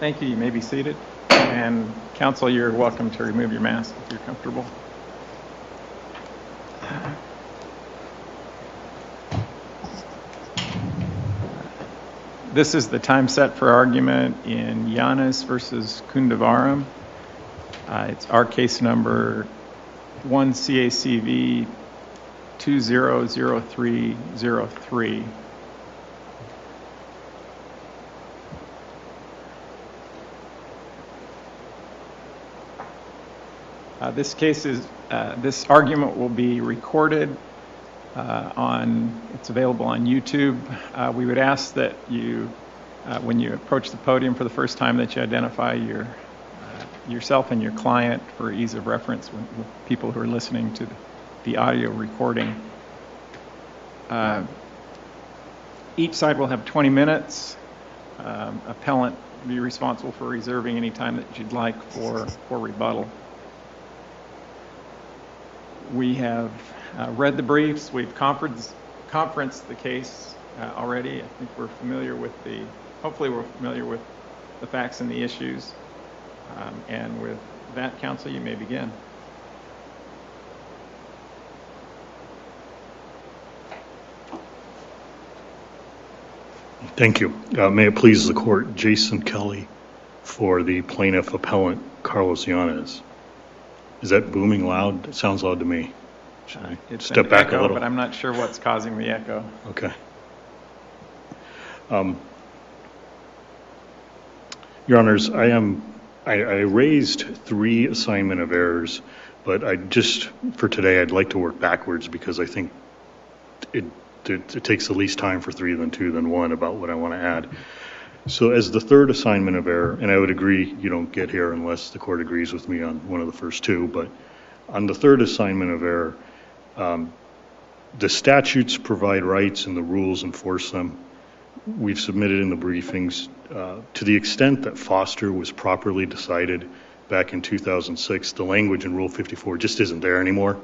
Thank you. You may be seated. And counsel, you're welcome to remove your mask if you're comfortable. This is the time set for argument in Yanez versus Kundavaram. It's our case number 1 CACV 200303. This argument will be recorded it's available on YouTube. We would ask that you, when you approach the podium for the first time, that you identify yourself and your client for ease of reference with people who are listening to the audio recording. Each side will have 20 minutes. Appellant will be responsible for reserving any time that you'd like for rebuttal. We have read the briefs. We've conferenced the case already. I think hopefully we're familiar with the facts and the issues. And with that, counsel, you may begin. Thank you. May it please the court, Jason Kelly for the plaintiff appellant, Carlos Yanez. Is that booming loud? It sounds loud to me. Should I step back echo, a little? But I'm not sure what's causing the echo. Okay. Your Honors, I raised 3 assignment of errors, but for today, I'd like to work backwards because I think it takes the least time for 3 than 2 than 1 about what I want to add. So as the third assignment of error, and I would agree you don't get here unless the court agrees with me on one of the first 2, but on the third assignment of error, the statutes provide rights and the rules enforce them. We've submitted in the briefings to the extent that Foster was properly decided back in 2006, the language in Rule 54 just isn't there anymore.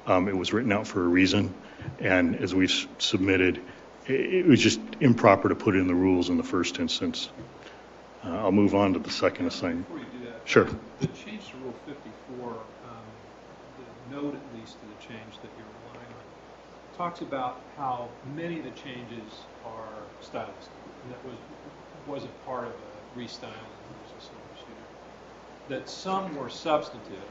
It was written out for a reason, and as we've submitted, it was just improper to put in the rules in the first instance. I'll move on to the second assignment. Before you do that, sure. The change to Rule 54, the note at least to the change that you're relying on, talks about how many of the changes are stylistic, and that wasn't part of a restyling rules of civil procedure. That some were substantive,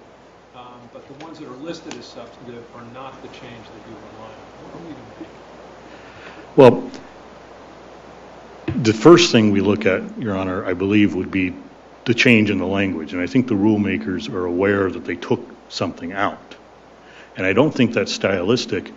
but the ones that are listed as substantive are not the change that you rely on. What are we to make? Well, the first thing we look at, Your Honor, I believe would be the change in the language. And I think the rule makers are aware that they took something out. And I don't think that's stylistic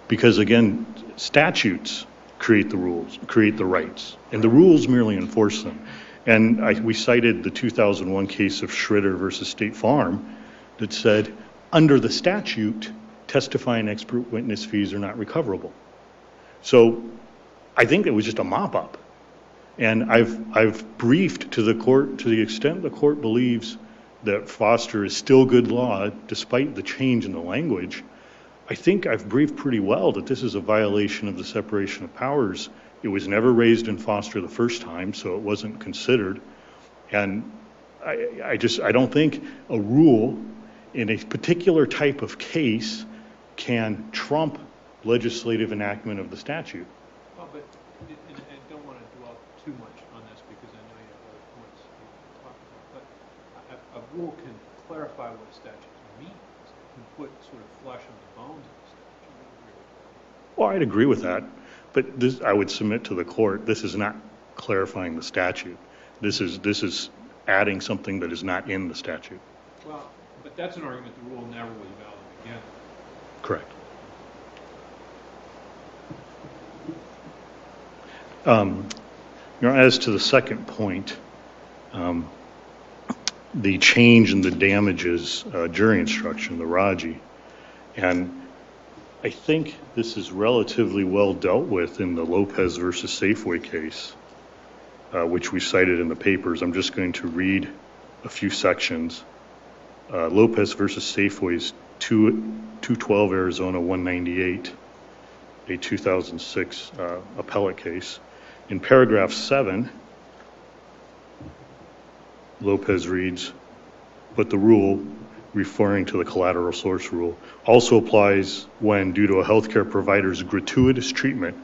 because, again, statutes create the rules, create the rights, and the rules merely enforce them. And we cited the 2001 case of Schroeder versus State Farm that said, under the statute, testifying expert witness fees are not recoverable. So I think it was just a mop-up. And I've briefed to the court to the extent the court believes that Foster is still good law despite the change in the language. I think I've briefed pretty well that this is a violation of the separation of powers. It was never raised in Foster the first time, so it wasn't considered. And I don't think a rule in a particular type of case can trump legislative enactment of the statute. Well, but I don't want to dwell too much on this because I know you have other points you talk about, but a rule can clarify what a statute means. It can put sort of flesh on the bones of the statute. Well, I'd agree with that, but this, I would submit to the court, this is not clarifying the statute. This is adding something that is not in the statute. Well, but that's an argument the rule never was valid again. Correct. As to the second point, the change in the damages jury instruction, the Raji, and I think this is relatively well dealt with in the Lopez versus Safeway case, which we cited in the papers. I'm just going to read a few sections. Lopez versus Safeway's 212 Arizona 198, a 2006 appellate case. In paragraph 7, Lopez reads, but the rule, referring to the collateral source rule, also applies when, due to a healthcare provider's gratuitous treatment,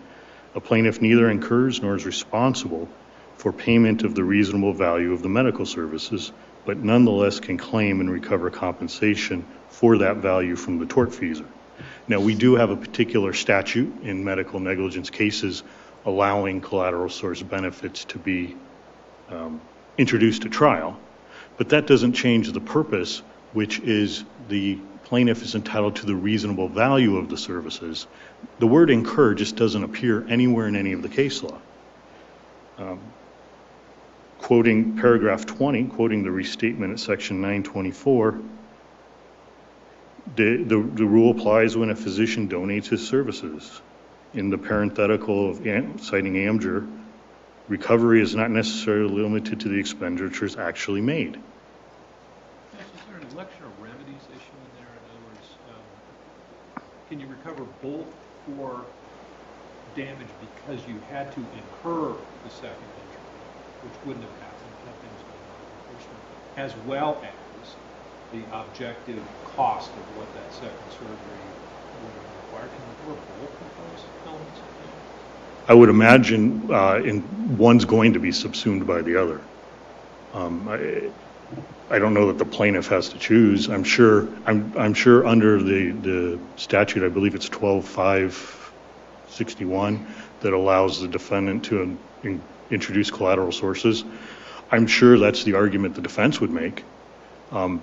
a plaintiff neither incurs nor is responsible for payment of the reasonable value of the medical services, but nonetheless can claim and recover compensation for that value from the tortfeasor. Now, we do have a particular statute in medical negligence cases allowing collateral source benefits to be introduced at trial, but that doesn't change the purpose, which is the plaintiff is entitled to the reasonable value of the services. The word incur just doesn't appear anywhere in any of the case law. Quoting paragraph 20, quoting the restatement at section 924, the rule applies when a physician donates his services. In the parenthetical of citing Amger, recovery is not necessarily limited to the expenditures actually made. Is there an election of remedies issue in there? In other words, can you recover both for damage because you had to incur the second injury, which wouldn't have happened had things been non-enforcement, as well as the objective cost of what that second surgery would have required? Can you recover both of those elements of damage? I would imagine one's going to be subsumed by the other. I don't know that the plaintiff has to choose. I'm sure under the statute, I believe it's 12-561, that allows the defendant to introduce collateral sources. I'm sure that's the argument the defense would make. I'm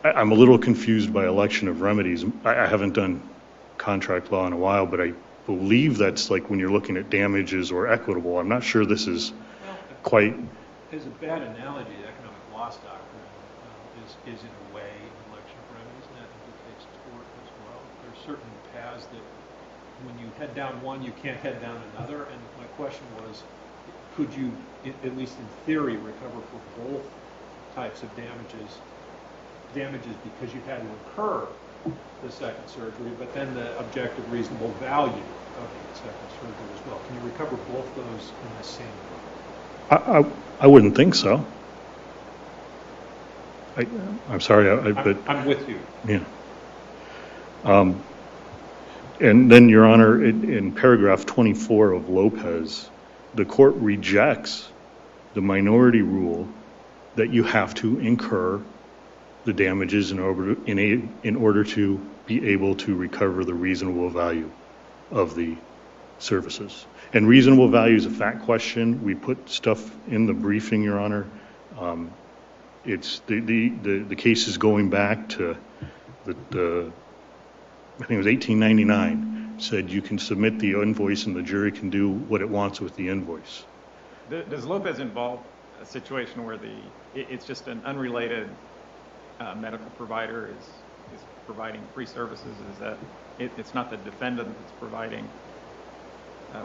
a little confused by election of remedies. I haven't done contract law in a while, but I believe that's like when you're looking at damages or equitable. I'm not sure this is quite. As a bad analogy, the economic loss doctrine is in a way an election of remedies, and that implicates tort as well. There are certain paths that when you head down one, you can't head down another. And my question was, could you, at least in theory, recover for both types of damages because you had to incur the second surgery, but then the objective reasonable value of the second surgery as well? Can you recover both those in the same way? I wouldn't think so. I'm sorry, but I'm with you. yeah. And then, Your Honor, in paragraph 24 of Lopez, the court rejects the minority rule that you have to incur the damages in order to be able to recover the reasonable value of the services. And reasonable value is a fact question. We put stuff in the briefing, Your Honor. It's the case is going back to I think it was 1899, said you can submit the invoice and the jury can do what it wants with the invoice. Does Lopez involve a situation where it's just an unrelated medical provider is providing free services? Is that it's not the defendant that's providing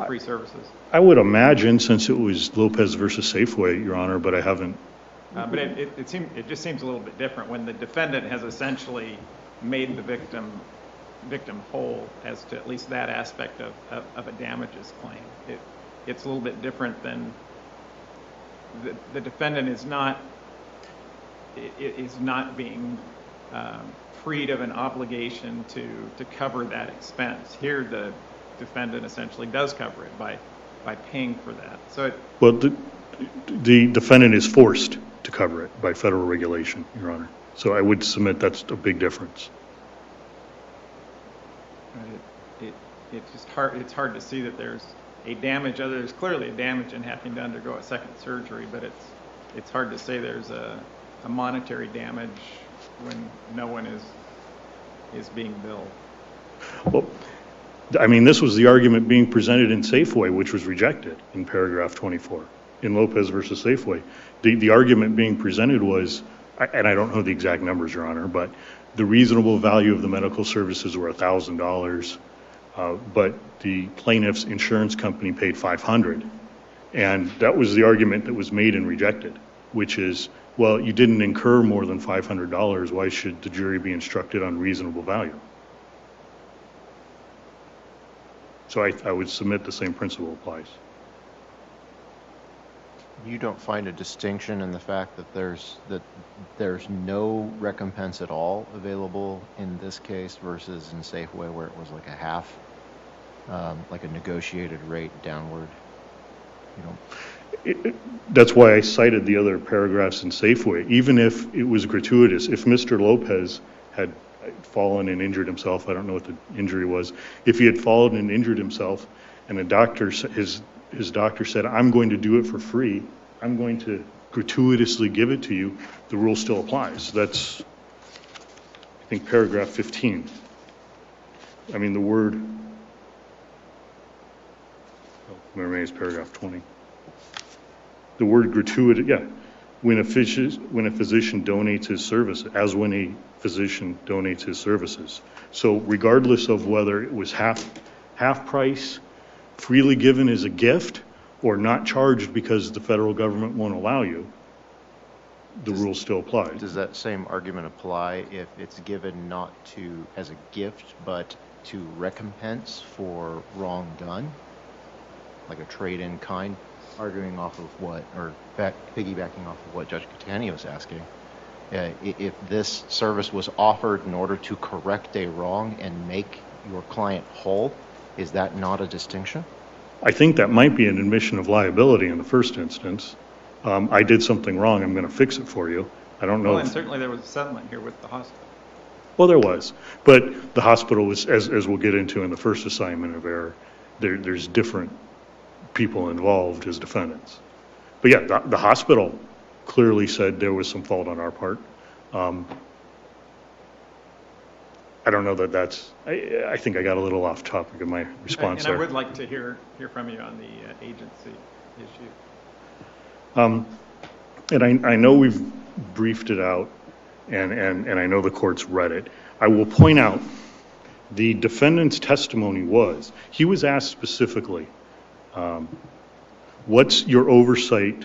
free services? I would imagine, since it was Lopez versus Safeway, Your Honor, but I haven't. But it just seems a little bit different when the defendant has essentially made the victim whole as to at least that aspect of a damages claim. It's a little bit different than the defendant is not being freed of an obligation to cover that expense. Here, the defendant essentially does cover it by paying for that. So Well, the defendant is forced to cover it by federal regulation, Your Honor. So I would submit that's a big difference. it's just hard. It's hard to see that there's a damage. There's clearly a damage in having to undergo a second surgery, but it's hard to say there's a monetary damage when no one is being billed. Well, I mean, this was the argument being presented in Safeway, which was rejected in paragraph 24 in Lopez versus Safeway. The argument being presented was, and I don't know the exact numbers, Your Honor, but the reasonable value of the medical services were $1,000, but the plaintiff's insurance company paid $500. And that was the argument that was made and rejected, which is, well, you didn't incur more than $500. Why should the jury be instructed on reasonable value? So I would submit the same principle applies. You don't find a distinction in the fact that there's no recompense at all available in this case versus in Safeway where it was like a half, like a negotiated rate downward? You don't. That's why I cited the other paragraphs in Safeway. Even if it was gratuitous, if Mr. Lopez had fallen and injured himself, I don't know what the injury was, if he had fallen and injured himself and his doctor said, I'm going to do it for free, I'm going to gratuitously give it to you, the rule still applies. That's, I think, paragraph 15. I mean, the word, remains paragraph 20. The word gratuitous, yeah. When a physician donates his service, as when a physician donates his services. So regardless of whether it was half price, freely given as a gift, or not charged because the federal government won't allow you, the rule still applies. Does that same argument apply if it's given not as a gift, but to recompense for wrong done? Like a trade-in kind? Arguing off of piggybacking off of what Judge Catania was asking. If this service was offered in order to correct a wrong and make your client whole, is that not a distinction? I think that might be an admission of liability in the first instance. I did something wrong, I'm going to fix it for you. I don't know. Well, and certainly there was a settlement here with the hospital. Well, there was. But the hospital was, as we'll get into in the first assignment of error, there's different people involved as defendants. But yeah, the hospital clearly said there was some fault on our part. I don't know that that's, I think I got a little off topic in my response And there. I would like to hear from you on the agency issue. And I know we've briefed it out, and I know the court's read it. I will point out, the defendant's testimony was, he was asked specifically, what's your oversight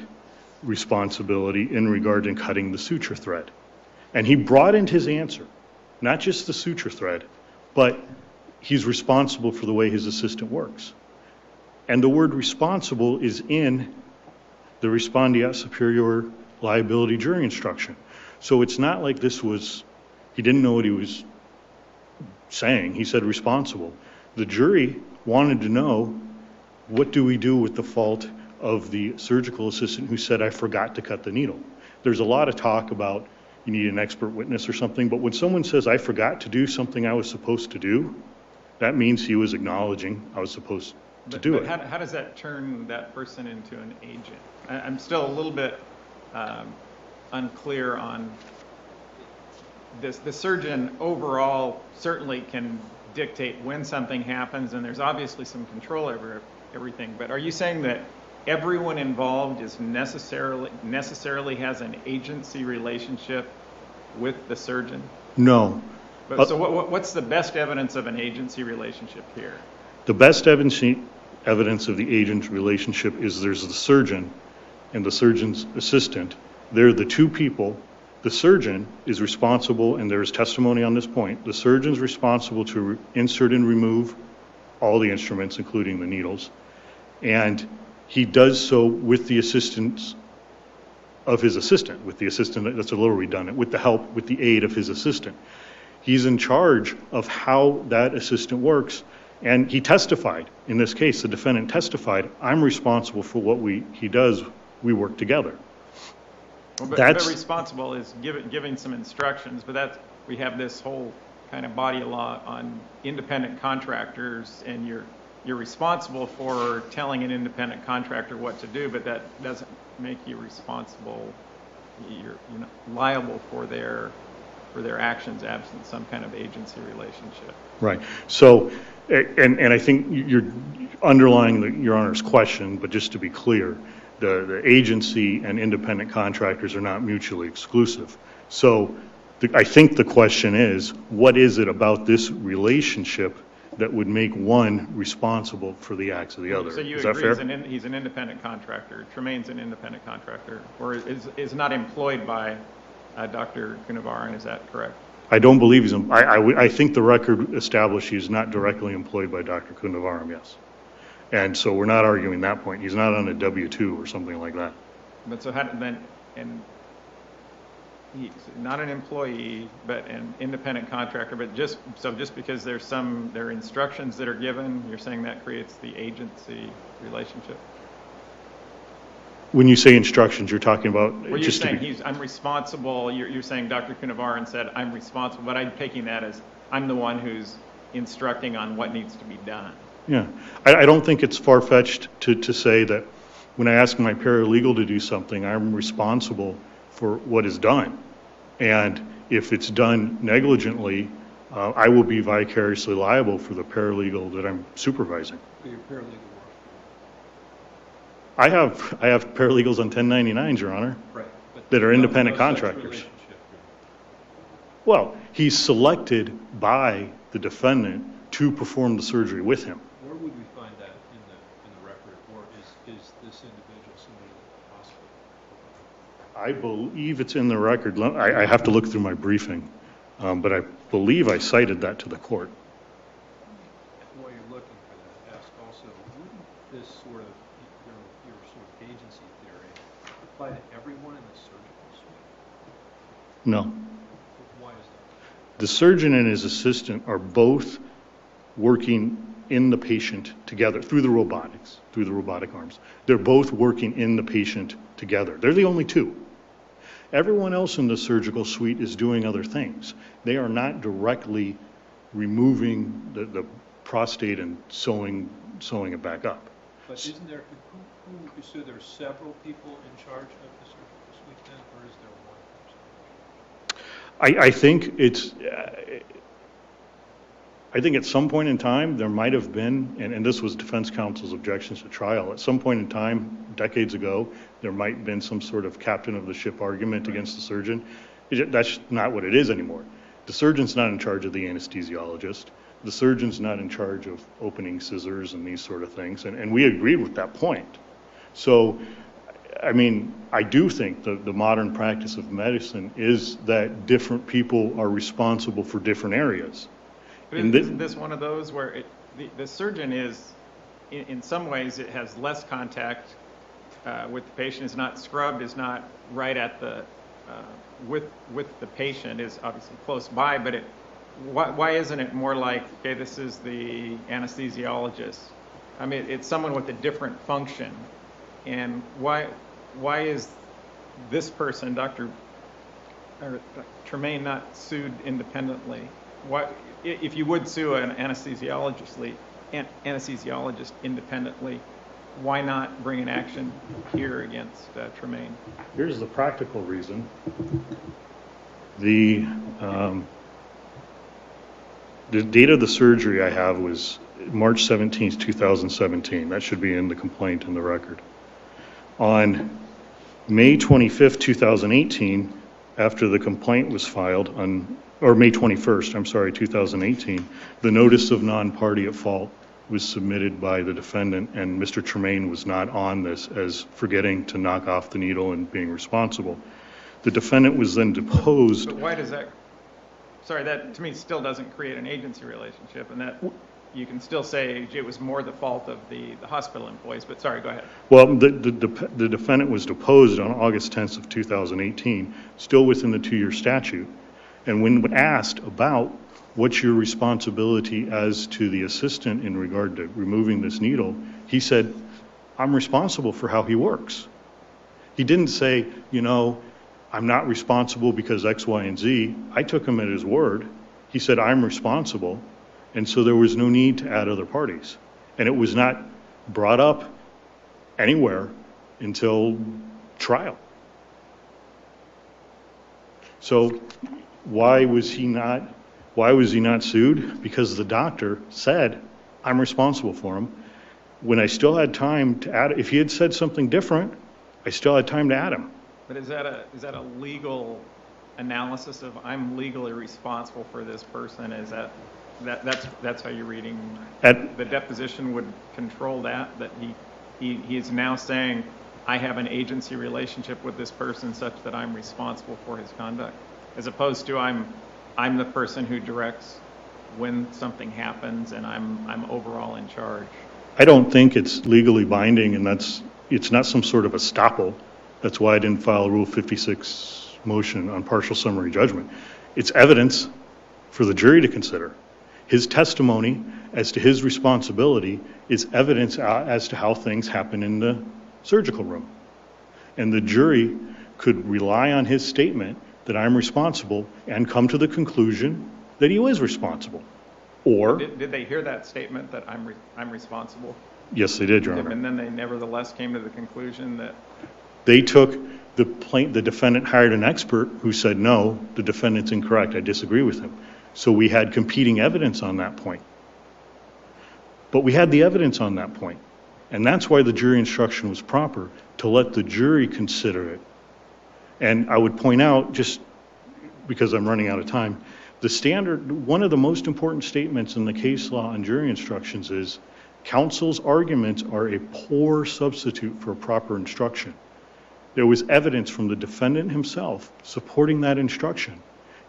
responsibility in regard to cutting the suture thread? And he broadened his answer, not just the suture thread, but he's responsible for the way his assistant works. And the word responsible is in the respondeat superior liability jury instruction. So it's not like this was, he didn't know what he was saying. He said responsible. The jury wanted to know, what do we do with the fault of the surgical assistant who said, I forgot to cut the needle? There's a lot of talk about you need an expert witness or something, but when someone says, I forgot to do something I was supposed to do, that means he was acknowledging I was supposed to do it. How does that turn that person into an agent? I'm still a little bit unclear on this. The surgeon overall certainly can dictate when something happens, and there's obviously some control over everything. But are you saying that everyone involved is necessarily has an agency relationship with the surgeon? No. But, so what's the best evidence of an agency relationship here? The best evidence of the agent relationship is there's the surgeon and the surgeon's assistant. They're the two people. The surgeon is responsible, and there's testimony on this point, the surgeon's responsible to insert and remove all the instruments, including the needles, and he does so with the assistance of his assistant, with the assistant, that's a little redundant, with the help, with the aid of his assistant. He's in charge of how that assistant works, and he testified. In this case, the defendant testified, I'm responsible for what he does, we work together. Well, but responsible is giving some instructions, but we have this whole kind of body of law on independent contractors, and you're responsible for telling an independent contractor what to do, but that doesn't make you responsible. You're liable for their actions absent some kind of agency relationship. Right. So, and I think you're underlying Your Honor's question, but just to be clear, the agency and independent contractors are not mutually exclusive. So I think the question is, what is it about this relationship that would make one responsible for the acts of the other? So you is that agree fair? he's an independent contractor, Tremaine's an independent contractor, or is not employed by Dr. Kundavaram, is that correct? I don't believe he's, I think the record established he's not directly employed by Dr. Kundavaram, yes. And so we're not arguing that point. He's not on a W-2 or something like that. But so how did then, and he's not an employee, but an independent contractor, but just because there are instructions that are given, you're saying that creates the agency relationship? When you say instructions, you're talking about Well, you're just to saying be, I'm responsible, you're saying Dr. Kundavaram said I'm responsible, but I'm taking that as I'm the one who's instructing on what needs to be done. yeah. I don't think it's far-fetched to say that when I ask my paralegal to do something, I'm responsible for what is done. And if it's done negligently, I will be vicariously liable for the paralegal that I'm supervising. Your paralegal work. I have paralegals on 1099s, Your Honor, Right. But that are no- independent no such contractors. relationship here. Well, he's selected by the defendant to perform the surgery with him. Where would we find that in the record, or is this individual somebody that the hospital? I believe it's in the record. I have to look through my briefing, but I believe I cited that to the court. While you're looking for that, ask also, wouldn't this sort of, your sort of agency theory apply to everyone in the surgical suite? No. Why is that? The surgeon and his assistant are both working in the patient together through the robotic arms. They're both working in the patient together. They're the only two. Everyone else in the surgical suite is doing other things. They are not directly removing the prostate and sewing it back up. But isn't there, so there are several people in charge of the surgical suite then, or is there one person? I think at some point in time, there might have been, and this was defense counsel's objections to trial, at some point in time, decades ago, there might have been some sort of captain of the ship argument against the surgeon. That's not what it is anymore. The surgeon's not in charge of the anesthesiologist. The surgeon's not in charge of opening scissors and these sort of things, and we agreed with that point. So, I mean, I do think the modern practice of medicine is that different people are responsible for different areas. But isn't this one of those where the surgeon is, in some ways, it has less contact with the patient, is not scrubbed, is not right at the, with the patient, is obviously close by, but why isn't it more like, okay, this is the anesthesiologist? I mean, it's someone with a different function. And why is this person, Dr. Tremaine, not sued independently? If you would sue an anesthesiologist independently, why not bring an action here against Tremaine? Here's the practical reason. The date of the surgery I have was March 17th, 2017. That should be in the complaint in the record. On May 25th, 2018, after the complaint was filed or May 21st, I'm sorry, 2018, the notice of non-party at fault was submitted by the defendant, and Mr. Tremaine was not on this as forgetting to knock off the needle and being responsible. The defendant was then deposed. But why does that, sorry, that to me still doesn't create an agency relationship, and that you can still say it was more the fault of the hospital employees, but sorry, go ahead. Well, the defendant was deposed on August 10th of 2018, still within the 2-year statute. And when asked about what's your responsibility as to the assistant in regard to removing this needle, he said, I'm responsible for how he works. He didn't say, I'm not responsible because X, Y, and Z. I took him at his word. He said, I'm responsible. And so there was no need to add other parties. And it was not brought up anywhere until trial. So why was he not sued? Because the doctor said, I'm responsible for him. When I still had time to add, if he had said something different, I still had time to add him. But is that a legal analysis of I'm legally responsible for this person? Is that's how you're reading? The deposition would control that he is now saying I have an agency relationship with this person such that I'm responsible for his conduct, as opposed to I'm the person who directs when something happens and I'm overall in charge. I don't think it's legally binding, and it's not some sort of estoppel That's why I didn't file a Rule 56 motion on partial summary judgment. It's evidence for the jury to consider. His testimony as to his responsibility is evidence as to how things happen in the surgical room. And the jury could rely on his statement that I'm responsible and come to the conclusion that he was responsible. Or, Did they hear that statement that I'm responsible? yes, they did, Your Honor. And then they nevertheless came to the conclusion that, They took the defendant hired an expert who said, no, the defendant's incorrect, I disagree with him. So we had competing evidence on that point. But we had the evidence on that point. And that's why the jury instruction was proper, to let the jury consider it. And I would point out, just because I'm running out of time, the standard, one of the most important statements in the case law on jury instructions is, counsel's arguments are a poor substitute for proper instruction. There was evidence from the defendant himself supporting that instruction.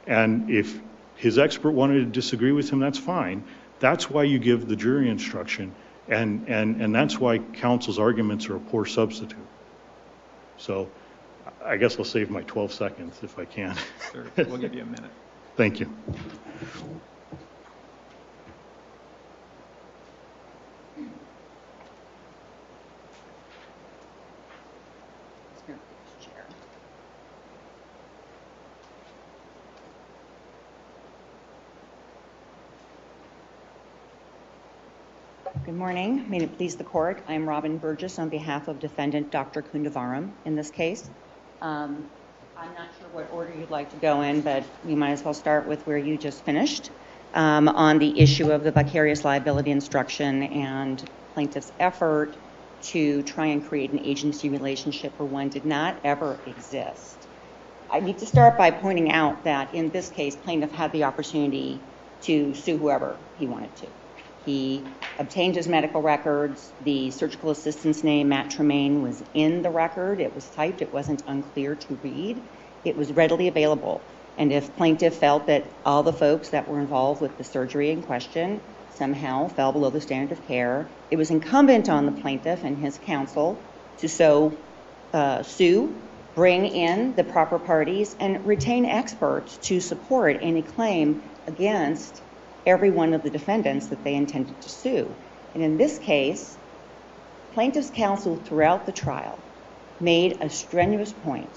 And if his expert wanted to disagree with him, that's fine. That's why you give the jury instruction. And that's why counsel's arguments are a poor substitute. So I guess I'll save my 12 seconds if I can. sir, we'll give you a minute. Thank you. Good morning. May it please the court. I'm Robin Burgess on behalf of defendant Dr. Kundavaram in this case. I'm not sure what order you'd like to go in, but we might as well start with where you just finished on the issue of the vicarious liability instruction and plaintiff's effort to try and create an agency relationship where one did not ever exist. I need to start by pointing out that in this case, plaintiff had the opportunity to sue whoever he wanted to. He obtained his medical records. The surgical assistant's name, Matt Tremaine, was in the record. It was typed. It wasn't unclear to read. It was readily available. And if plaintiff felt that all the folks that were involved with the surgery in question somehow fell below the standard of care, it was incumbent on the plaintiff and his counsel to sue, bring in the proper parties, and retain experts to support any claim against every one of the defendants that they intended to sue. And in this case, plaintiff's counsel throughout the trial made a strenuous point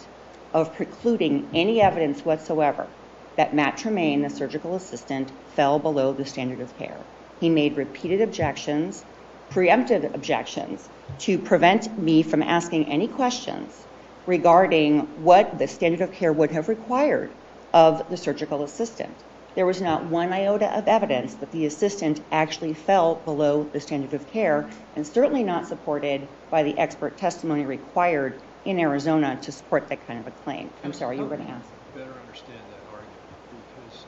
of precluding any evidence whatsoever that Matt Tremaine, the surgical assistant, fell below the standard of care. He made repeated objections, preemptive objections, to prevent me from asking any questions regarding what the standard of care would have required of the surgical assistant. There was not one iota of evidence that the assistant actually fell below the standard of care, and certainly not supported by the expert testimony required in Arizona to support that kind of a claim. I'm sorry, you were going to ask. Better understand that argument, because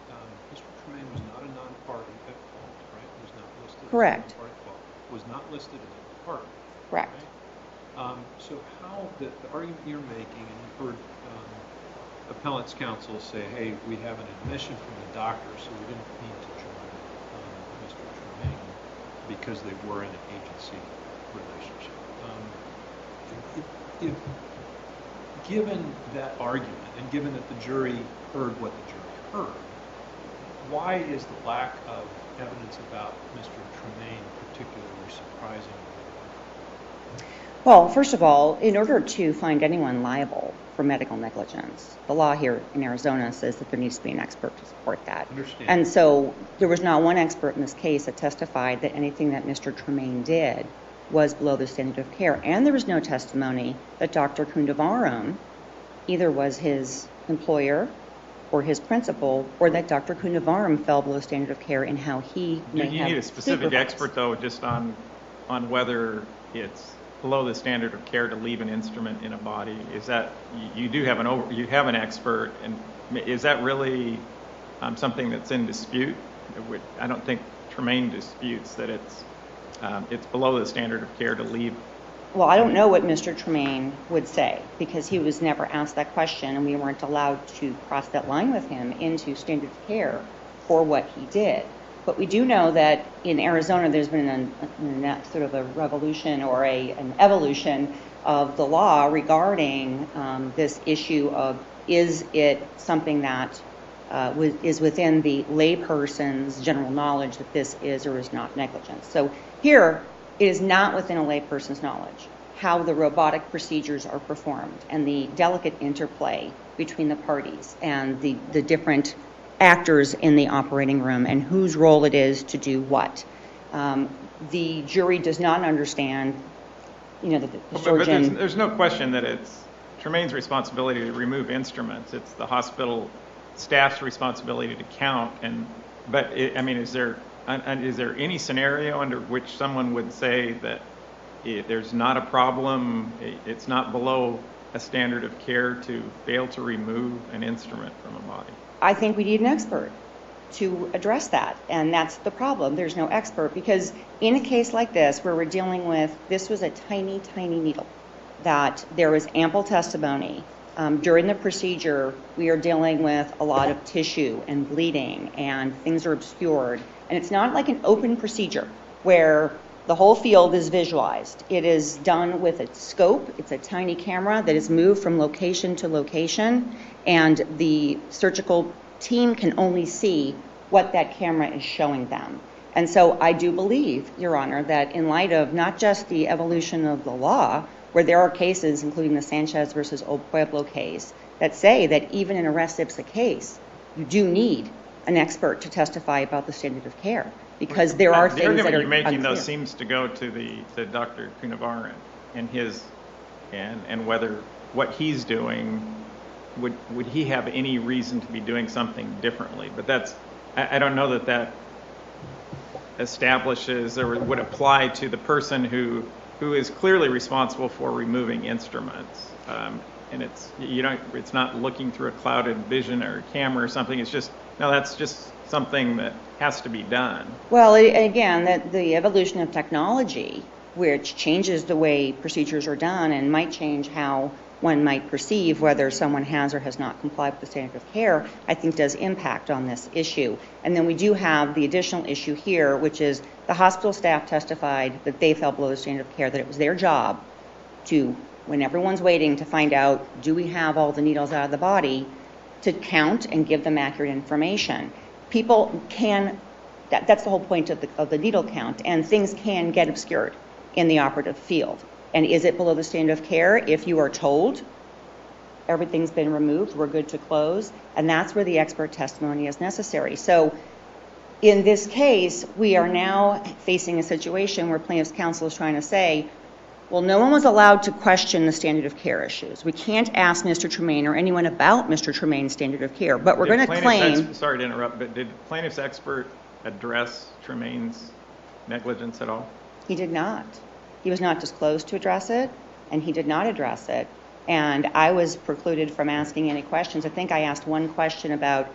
Mr. Tremaine was not a non-party at fault, right? Was not listed Correct. as a non-party at fault. Was not listed as a party. Correct. Right? So how the argument you're making, and you've heard appellant's counsel say, hey, we have an admission from the doctor, so we didn't need to join Mr. Tremaine because they were in an agency relationship. If given that argument, and given that the jury heard what the jury heard, why is the lack of evidence about Mr. Tremaine particularly surprising? Well, first of all, in order to find anyone liable for medical negligence, the law here in Arizona says that there needs to be an expert to support that. Understand. And so there was not one expert in this case that testified that anything that Mr. Tremaine did was below the standard of care. And there was no testimony that Dr. Kundavaram either was his employer or his principal, or that Dr. Kundavaram fell below standard of care in how he Do may you have need a specific supervised. expert, though, just on whether it's below the standard of care to leave an instrument in a body? Is that, you do have you have an expert, and is that really something that's in dispute? I don't think Tremaine disputes that it's below the standard of care to leave. Well, I don't know what Mr. Tremaine would say, because he was never asked that question, and we weren't allowed to cross that line with him into standard of care for what he did. But we do know that in Arizona there's been sort of a revolution or an evolution of the law regarding this issue of is it something that is within the layperson's general knowledge that this is or is not negligence. So here, it is not within a layperson's knowledge how the robotic procedures are performed and the delicate interplay between the parties and the different actors in the operating room and whose role it is to do what. The jury does not understand, the surgeon. But there's no question that it's Tremaine's responsibility to remove instruments. It's the hospital staff's responsibility to count. Is there any scenario under which someone would say that there's not a problem, it's not below a standard of care to fail to remove an instrument from a body? I think we need an expert to address that, and that's the problem. There's no expert because in a case like this where we're dealing with, this was a tiny, tiny needle, that there was ample testimony. During the procedure, we are dealing with a lot of tissue and bleeding and things are obscured. And it's not like an open procedure where the whole field is visualized. It is done with a scope. It's a tiny camera that is moved from location to location, and the surgical team can only see what that camera is showing them. And so I do believe, Your Honor, that in light of not just the evolution of the law, where there are cases, including the Sanchez versus Old Pueblo case, that say that even in a res ipsa case, you do need an expert to testify about the standard of care, because there are things that are The argument you're making, though, unclear. seems to go to Dr. Kundavaram and his, and whether what he's doing, would he have any reason to be doing something differently? But that's, I don't know that establishes or would apply to the person who is clearly responsible for removing instruments. And it's not looking through a clouded vision or camera or something. It's just, no, that's just something that has to be done. Well, again, the evolution of technology, which changes the way procedures are done and might change how one might perceive whether someone has or has not complied with the standard of care, I think does impact on this issue. And then we do have the additional issue here, which is the hospital staff testified that they fell below the standard of care, that it was their job to, when everyone's waiting to find out, do we have all the needles out of the body, to count and give them accurate information. People can, that's the whole point of the needle count, and things can get obscured in the operative field. And is it below the standard of care? If you are told everything's been removed, we're good to close, and that's where the expert testimony is necessary. So in this case, we are now facing a situation where plaintiff's counsel is trying to say, well, no one was allowed to question the standard of care issues. We can't ask Mr. Tremaine or anyone about Mr. Tremaine's standard of care, but we're going to claim... Sorry to interrupt, but did plaintiff's expert address Tremaine's negligence at all? He did not. He was not disclosed to address it, and he did not address it. And I was precluded from asking any questions. I think I asked one question about,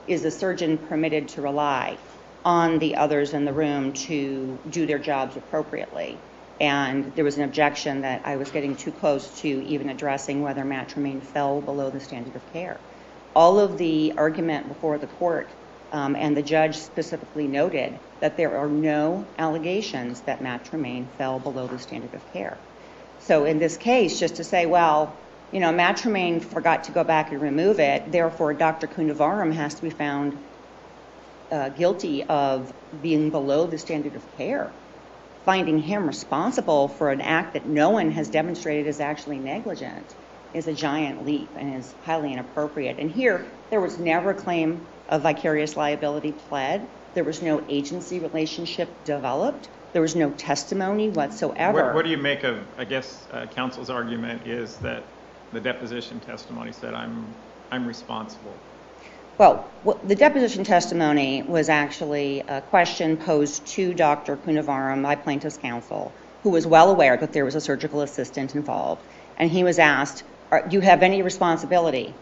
is the surgeon permitted to rely on the others in the room to do their jobs appropriately? And there was an objection that I was getting too close to even addressing whether Matt Tremaine fell below the standard of care. All of the argument before the court, and the judge specifically noted that there are no allegations that Matt Tremaine fell below the standard of care. So in this case, just to say, well, Matt Tremaine forgot to go back and remove it, therefore Dr. Kundavaram has to be found guilty of being below the standard of care. Finding him responsible for an act that no one has demonstrated is actually negligent is a giant leap and is highly inappropriate. And here, there was never a claim of vicarious liability pled. There was no agency relationship developed. There was no testimony whatsoever. What do you make of, I guess, counsel's argument is that the deposition testimony said, I'm responsible? Well, the deposition testimony was actually a question posed to Dr. Kundavaram by plaintiff's counsel, who was well aware that there was a surgical assistant involved. And he was asked, do you have any responsibility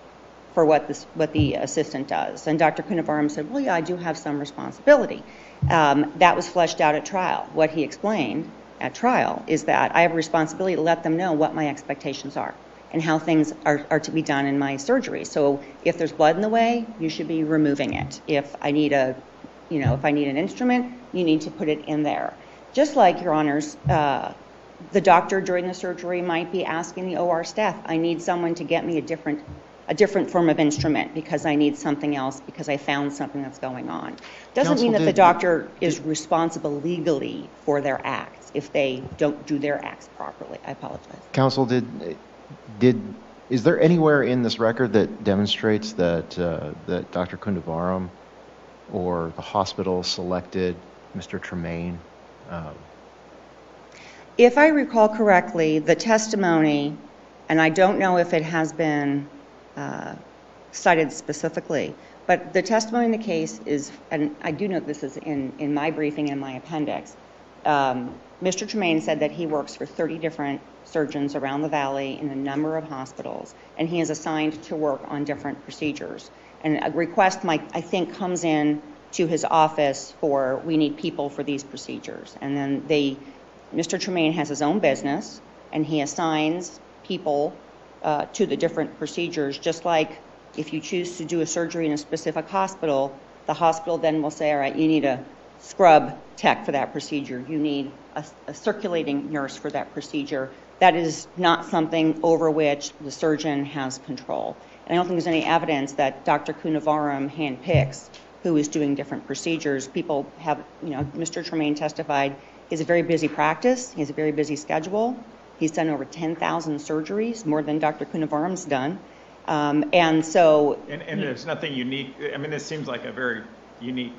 for what the assistant does? And Dr. Kundavaram said, well, yeah, I do have some responsibility. That was fleshed out at trial. What he explained at trial is that I have a responsibility to let them know what my expectations are and how things are to be done in my surgery. So if there's blood in the way, you should be removing it. If I need an instrument, you need to put it in there. Just like, Your Honors, the doctor during the surgery might be asking the OR staff, I need someone to get me a different form of instrument because I need something else because I found something that's going on. Doesn't mean that the doctor is responsible legally for their acts if they don't do their acts properly. I apologize. Counsel, is there anywhere in this record that demonstrates that that Dr. Kundavaram or the hospital selected Mr. Tremaine? If I recall correctly, the testimony, and I don't know if it has been cited specifically, but the testimony in the case is, and I do know this is in my briefing and my appendix, Mr. Tremaine said that he works for 30 different surgeons around the valley in a number of hospitals, and he is assigned to work on different procedures. And a request, I think, comes in to his office for, we need people for these procedures. And then Mr. Tremaine has his own business, and he assigns people to the different procedures, just like if you choose to do a surgery in a specific hospital, the hospital then will say, all right, you need a scrub tech for that procedure. You need a circulating nurse for that procedure. That is not something over which the surgeon has control. And I don't think there's any evidence that Dr. Kundavaram handpicks who is doing different procedures. People have, Mr. Tremaine testified, he has a very busy practice. He has a very busy schedule. He's done over 10,000 surgeries, more than Dr. Kundavaram's done. And there's nothing unique. I mean, this seems like a very unique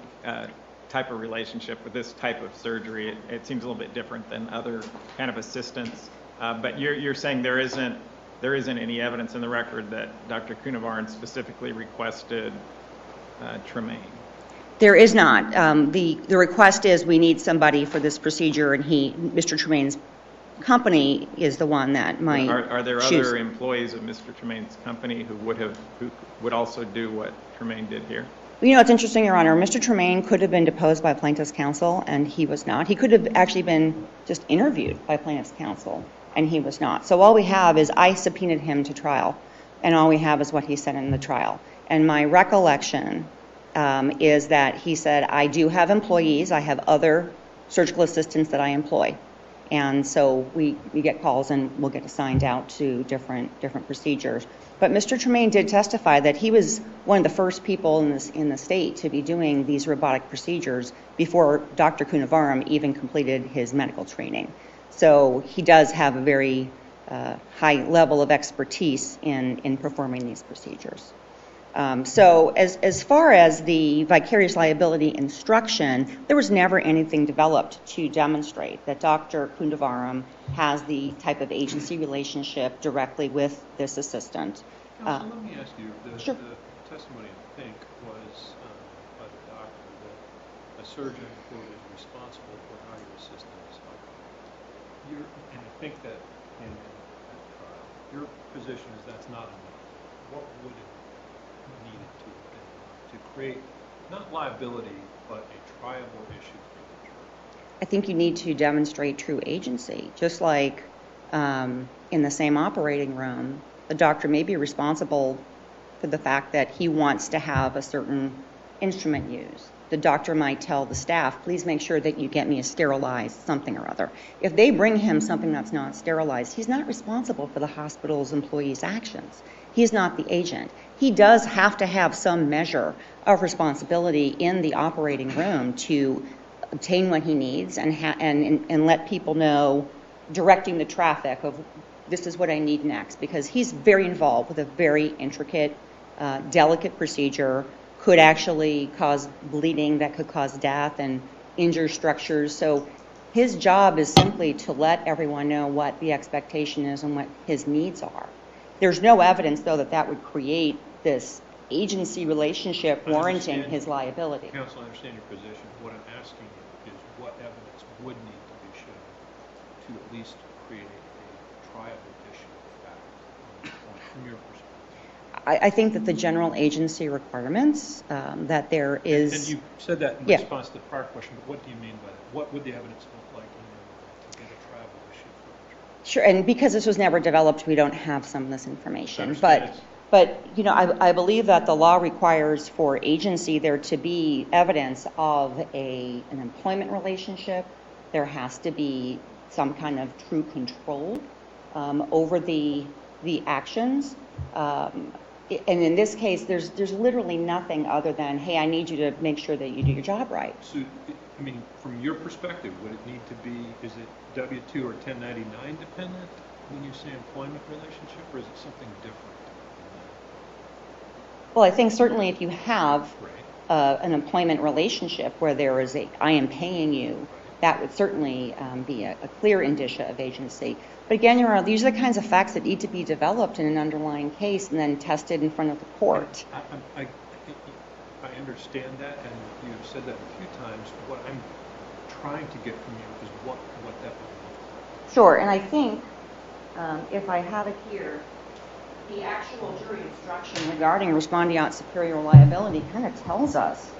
type of relationship with this type of surgery. It seems a little bit different than other kind of assistants. But you're saying there isn't any evidence in the record that Dr. Kundavaram specifically requested Tremaine? There is not. The request is we need somebody for this procedure, and Mr. Tremaine's company is the one that might Are there choose. other employees of Mr. Tremaine's company who would also do what Tremaine did here? It's interesting, Your Honor. Mr. Tremaine could have been deposed by plaintiff's counsel, and he was not. He could have actually been just interviewed by plaintiff's counsel, and he was not. So all we have is I subpoenaed him to trial, and all we have is what he said in the trial. And my recollection is that he said, I do have employees. I have other surgical assistants that I employ. And so we get calls and we'll get assigned out to different procedures. But Mr. Tremaine did testify that he was one of the first people in the state to be doing these robotic procedures before Dr. Kundavaram even completed his medical training. So he does have a very high level of expertise in performing these procedures. So as far as the vicarious liability instruction, there was never anything developed to demonstrate that Dr. Kundavaram has the type of agency relationship directly with this assistant. Counsel, let me ask you, Sure. the testimony, I think, was by the doctor that a surgeon, quote, is responsible for how your assistant is helping. And I think that in that trial, your position is that's not enough. What would it needed to create not liability but a triable issue for the jury? I think you need to demonstrate true agency, just like in the same operating room, the doctor may be responsible for the fact that he wants to have a certain instrument used. The doctor might tell the staff, please make sure that you get me a sterilized something or other. If they bring him something that's not sterilized, he's not responsible for the hospital's employees' actions. He's not the agent. He does have to have some measure of responsibility in the operating room to obtain what he needs and let people know, directing the traffic of this is what I need next, because he's very involved with a very intricate, delicate procedure, could actually cause bleeding that could cause death and injure structures. So his job is simply to let everyone know what the expectation is and what his needs are. There's no evidence, though, that would create this agency relationship warranting his liability. Counsel, I understand your position. What I'm asking you is what evidence would need to be shown to at least create a triable issue of fact on this point, from your perspective? I think that the general agency requirements, that there is... And you said that in response to the prior question, but what do you mean by that? What would the evidence look like in your mind to get a triable issue for the jury? Sure, and because this was never developed, we don't have some of this information. Understand. But I believe that the law requires for agency there to be evidence of an employment relationship. There has to be some kind of true control over the actions. And in this case, there's literally nothing other than, hey, I need you to make sure that you do your job right. So, I mean, from your perspective, would it need to be, is it W-2 or 1099 dependent when you say employment relationship, or is it something different? Well, I think certainly if you have Right. an employment relationship where there is I am paying you, that would certainly be a clear indicia of agency. But again, Your Honor, these are the kinds of facts that need to be developed in an underlying case and then tested in front of the court. I understand that, and you've said that a few times. What I'm trying to get from you is what that would look like. Sure, and I think if I have it here, the actual jury instruction regarding respondeat superior liability kind of tells us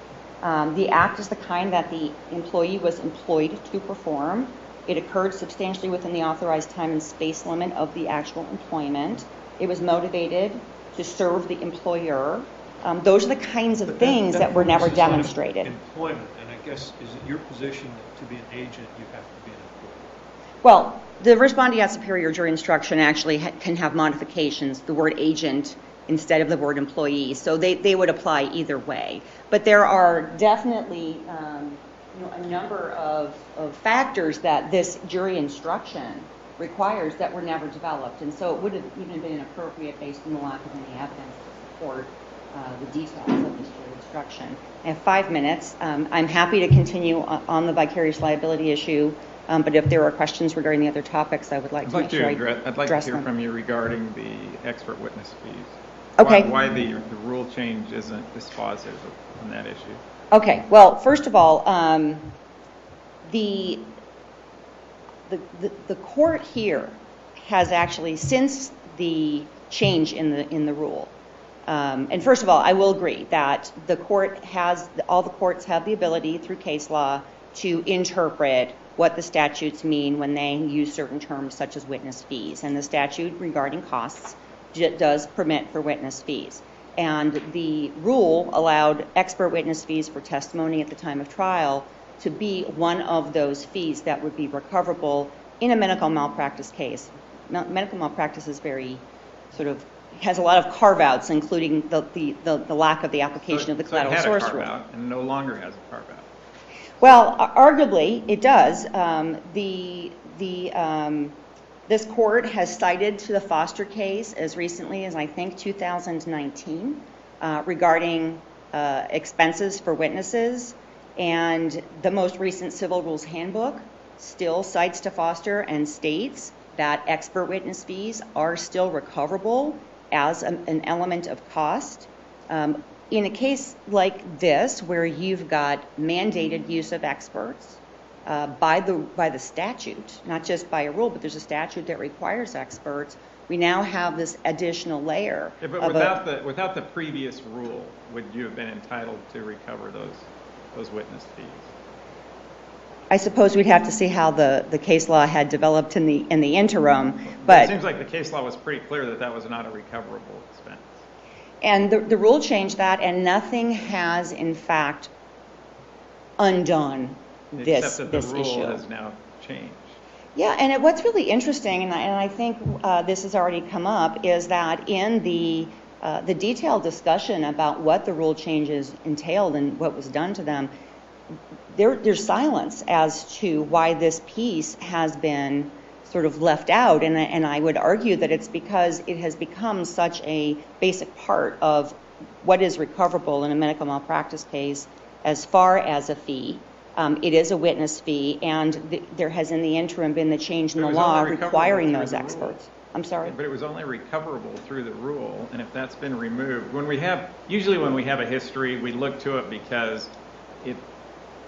the act is the kind that the employee was employed to perform. It occurred substantially within the authorized time and space limit of the actual employment. It was motivated to serve the employer. Those are the kinds of things that were never focuses on demonstrated. Employment, and I guess, is it your position that to be an agent, you have to be an employee? Well, the respondeat superior jury instruction actually can have modifications, the word agent instead of the word employee. So they would apply either way. But there are definitely a number of factors that this jury instruction requires that were never developed. And so it would have even been inappropriate based on the lack of any evidence to support the details of this jury instruction. I have 5 minutes. I'm happy to continue on the vicarious liability issue. But if there are questions regarding the other topics, I would like to make sure I I'd like to address hear them. from you regarding the expert witness fees. Okay. Why the rule change isn't dispositive on that issue. Okay. Well, first of all, the court here has actually, since the change in the rule, and first of all, I will agree that all the courts have the ability through case law to interpret what the statutes mean when they use certain terms such as witness fees. And the statute regarding costs does permit for witness fees. And the rule allowed expert witness fees for testimony at the time of trial to be one of those fees that would be recoverable in a medical malpractice case. Medical malpractice is very has a lot of carve-outs, including the lack of the application of the collateral source rule. So it had a carve-out and no longer has a carve-out. Well, arguably, it does. This court has cited to the Foster case as recently as, I think, 2019 regarding expenses for witnesses. And the most recent Civil Rules Handbook still cites to Foster and states that expert witness fees are still recoverable as an element of cost. In a case like this, where you've got mandated use of experts by the statute, not just by a rule, but there's a statute that requires experts, we now have this additional layer. Yeah, but without the previous rule, would you have been entitled to recover those witness fees? I suppose we'd have to see how the case law had developed in the interim, but It seems like the case law was pretty clear that was not a recoverable expense. and the rule changed that, and nothing has in fact undone this Except that the rule issue. has now changed. Yeah, and what's really interesting, and I think this has already come up, is that in the detailed discussion about what the rule changes entailed and what was done to them, there's silence as to why this piece has been sort of left out, and I would argue that it's because it has become such a basic part of what is recoverable in a medical malpractice case as far as a fee. It is a witness fee, and there has in the interim been the change in the law requiring those experts. I'm sorry? But it was only recoverable through the rule, and if that's been removed, usually when we have a history, we look to it because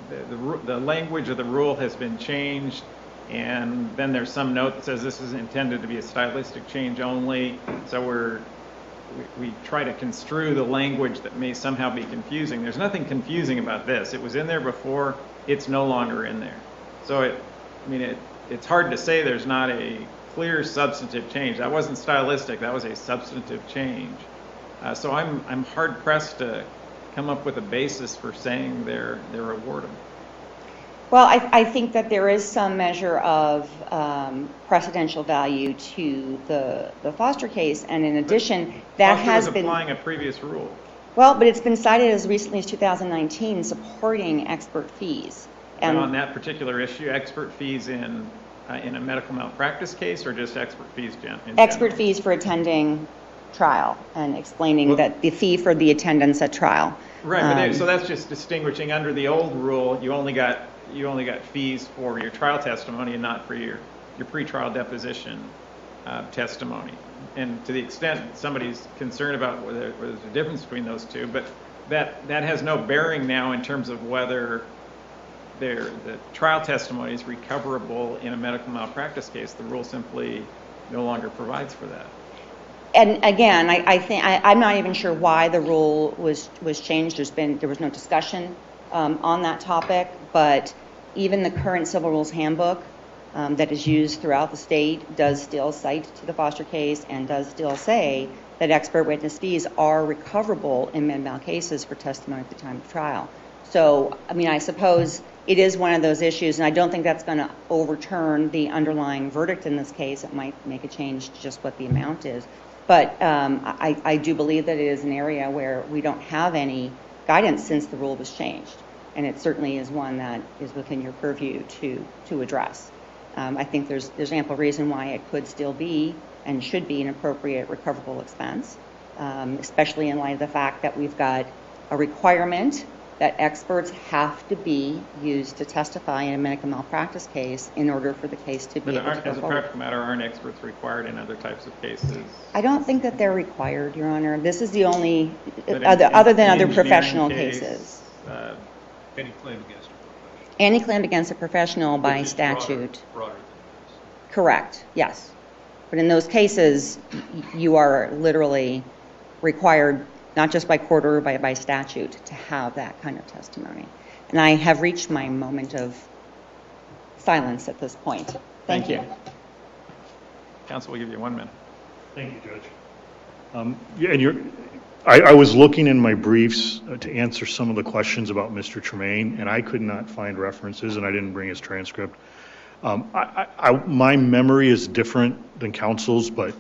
the language of the rule has been changed, and then there's some note that says this is intended to be a stylistic change only, so we try to construe the language that may somehow be confusing. There's nothing confusing about this. It was in there before, it's no longer in there. So it's hard to say there's not a clear substantive change. That wasn't stylistic, that was a substantive change. So I'm hard pressed to come up with a basis for saying they're awardable. Well, I think that there is some measure of precedential value to the Foster case, and in addition, that Foster has was been... applying a previous rule. Well, but it's been cited as recently as 2019 supporting expert fees. And on that particular issue, expert fees in a medical malpractice case, or just expert fees in Expert general? fees for attending trial and explaining that the fee for the attendance at trial. Right, but so that's just distinguishing. Under the old rule, you only got fees for your trial testimony and not for your pretrial deposition testimony. And to the extent somebody's concerned about whether there's a difference between those two, but that has no bearing now in terms of whether the trial testimony is recoverable in a medical malpractice case. The rule simply no longer provides for that. And again, I think I'm not even sure why the rule was changed. There was no discussion on that topic, but even the current Civil Rules Handbook that is used throughout the state does still cite to the Foster case and does still say that expert witness fees are recoverable in med mal cases for testimony at the time of trial. So, I mean, I suppose it is one of those issues, and I don't think that's going to overturn the underlying verdict in this case. It might make a change to just what the amount is. But I do believe that it is an area where we don't have any guidance since the rule was changed. And it certainly is one that is within your purview to address. I think there's ample reason why it could still be and should be an appropriate recoverable expense, especially in light of the fact that we've got a requirement that experts have to be used to testify in a medical malpractice case in order for the case to be able to go As a forward. practical matter, aren't experts required in other types of cases? I don't think that they're required, Your Honor. This is the only, But other than other engineering professional case, cases. Any claim against a professional. Any claim against a professional by Which is statute. broader than this. Correct, yes. But in those cases, you are literally required, not just by court order, but by statute, to have that kind of testimony. And I have reached my moment of silence at this point. Thank you. Counsel will give you 1 minute. Thank you, Judge. Yeah, and I was looking in my briefs to answer some of the questions about Mr. Tremaine, and I could not find references, and I didn't bring his transcript. My memory is different than counsel's, but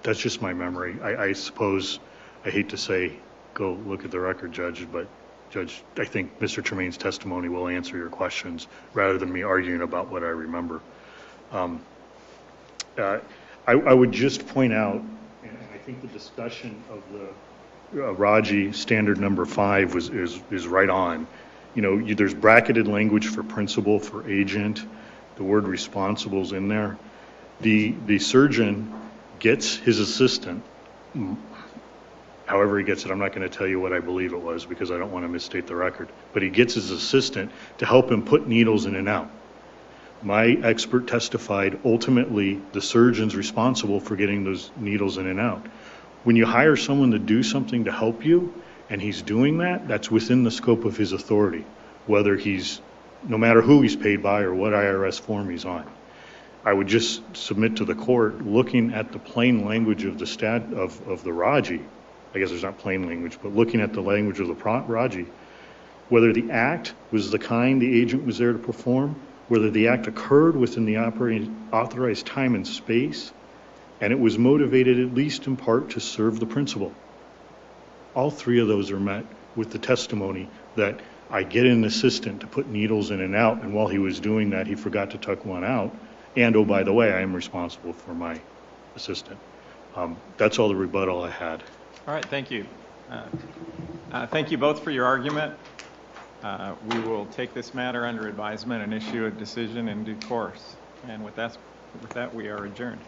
that's just my memory. I suppose, I hate to say, go look at the record, Judge, but Judge, I think Mr. Tremaine's testimony will answer your questions rather than me arguing about what I remember. I would just point out, and I think the discussion of the Raji standard number 5 is right on. You know, there's bracketed language for principal, for agent. The word responsible is in there. The surgeon gets his assistant, however he gets it. I'm not going to tell you what I believe it was because I don't want to misstate the record. But he gets his assistant to help him put needles in and out. My expert testified ultimately the surgeon's responsible for getting those needles in and out. When you hire someone to do something to help you and he's doing that, that's within the scope of his authority, whether no matter who he's paid by or what IRS form he's on. I would just submit to the court, looking at the plain language of the Raji, I guess there's not plain language, but looking at the language of the Raji, whether the act was the kind the agent was there to perform, whether the act occurred within the authorized time and space, and it was motivated at least in part to serve the principal. All 3 of those are met with the testimony that I get an assistant to put needles in and out, and while he was doing that, he forgot to tuck one out, and oh, by the way, I am responsible for my assistant. That's all the rebuttal I had. All right, thank you. Thank you both for your argument. We will take this matter under advisement and issue a decision in due course. And with that, we are adjourned.